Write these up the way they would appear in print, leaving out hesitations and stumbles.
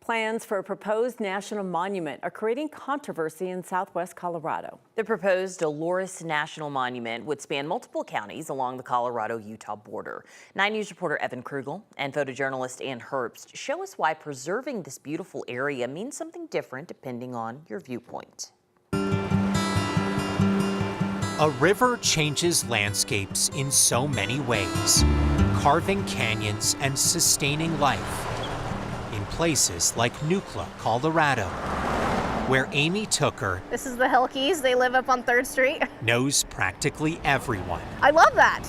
Plans for a proposed national monument are creating controversy in southwest Colorado. The proposed Dolores National Monument would span multiple counties along the Colorado-Utah border. 9 News reporter Evan Krugel and photojournalist Ann Herbst show us why preserving this beautiful area means something different depending on your viewpoint. A river changes landscapes in so many ways, carving canyons and sustaining life. In places like Nucla, Colorado, where Amy Tooker This is the Helkies. They live up on 3rd Street. knows practically everyone. I love that.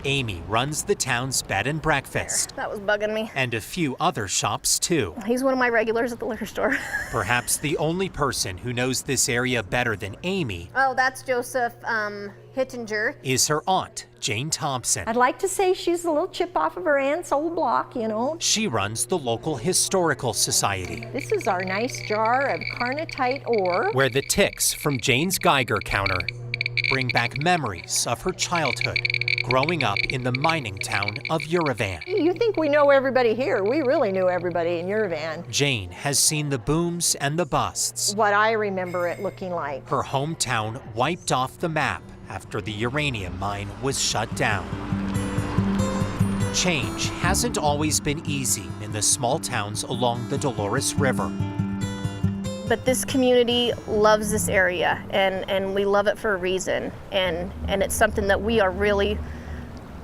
Amy runs the town's bed and breakfast. That was bugging me. And a few other shops too. He's one of my regulars at the liquor store. Perhaps the only person who knows this area better than Amy Oh, that's Joseph Hittinger. is her aunt, Jane Thompson. I'd like to say she's a little chip off of her aunt's old block, you know. She runs the local historical society, This is our nice jar of carnotite ore. where the ticks from Jane's Geiger counter bring back memories of her childhood growing up in the mining town of Uravan. You think we know everybody here. We really knew everybody in Uravan. Jane has seen the booms and the busts. What I remember it looking like. Her hometown wiped off the map after the uranium mine was shut down. Change hasn't always been easy in the small towns along the Dolores River. But this community loves this area, and we love it for a reason. And it's something that we are really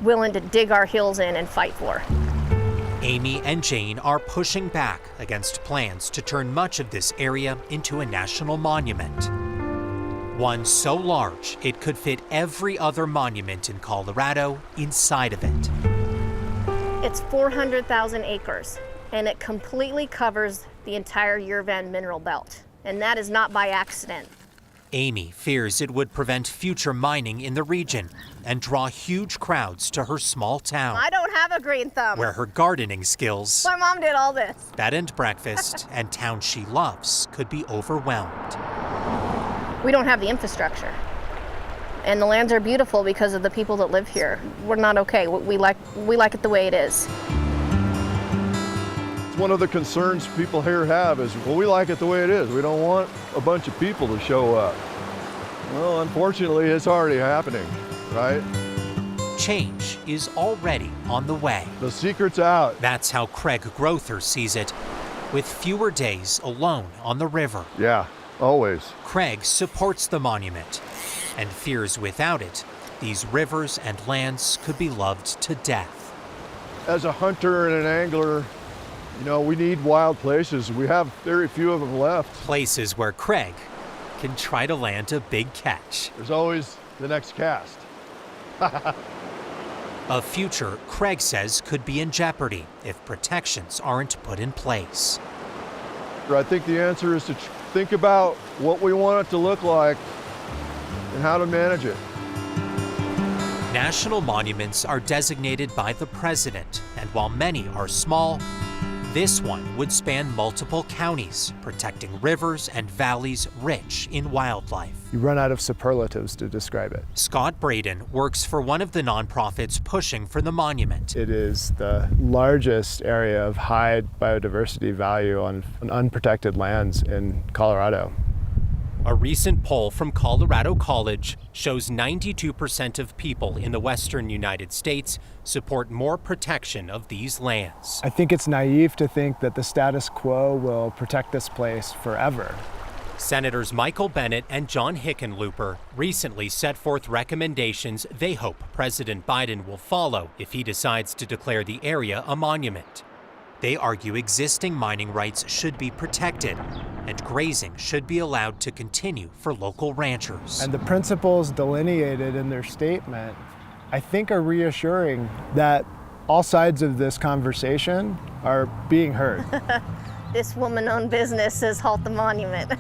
willing to dig our heels in and fight for. Amy and Jane are pushing back against plans to turn much of this area into a national monument. One so large it could fit every other monument in Colorado inside of it. It's 400,000 acres, and it completely covers the entire Uravan mineral belt. And that is not by accident. Amy fears it would prevent future mining in the region and draw huge crowds to her small town, I don't have a green thumb. where her gardening skills, My mom did all this. bed and breakfast, and town she loves could be overwhelmed. We don't have the infrastructure. And the lands are beautiful because of the people that live here. We're not okay. We like it the way it is. One of the concerns people here have is, well, we like it the way it is. We don't want a bunch of people to show up. Well, unfortunately, it's already happening, right? Change is already on the way. The secret's out. That's how Craig Grother sees it, with fewer days alone on the river. Yeah, always. Craig supports the monument and fears without it, these rivers and lands could be loved to death. As a hunter and an angler, you know, we need wild places. We have very few of them left. Places where Craig can try to land a big catch. There's always the next cast. A future Craig says could be in jeopardy if protections aren't put in place. I think the answer is to think about what we want it to look like and how to manage it. National monuments are designated by the president, and while many are small, this one would span multiple counties, protecting rivers and valleys rich in wildlife. You run out of superlatives to describe it. Scott Braden works for one of the nonprofits pushing for the monument. It is the largest area of high biodiversity value on unprotected lands in Colorado. A recent poll from Colorado College shows 92% of people in the western United States support more protection of these lands. I think it's naive to think that the status quo will protect this place forever. Senators Michael Bennet and John Hickenlooper recently set forth recommendations they hope President Biden will follow if he decides to declare the area a monument. They argue existing mining rights should be protected and grazing should be allowed to continue for local ranchers. And the principles delineated in their statement, I think, are reassuring that all sides of this conversation are being heard. This woman-owned business says halt the monument.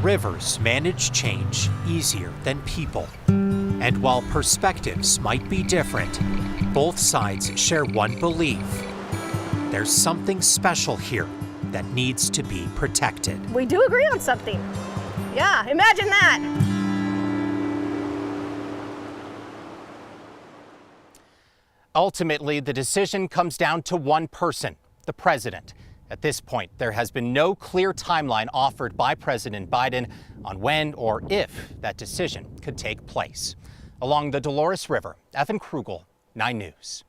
Rivers manage change easier than people. And while perspectives might be different, both sides share one belief. There's something special here that needs to be protected. We do agree on something. Yeah, imagine that. Ultimately, the decision comes down to one person, the president. At this point, there has been no clear timeline offered by President Biden on when or if that decision could take place. Along the Dolores River, Evan Krugel, 9 News.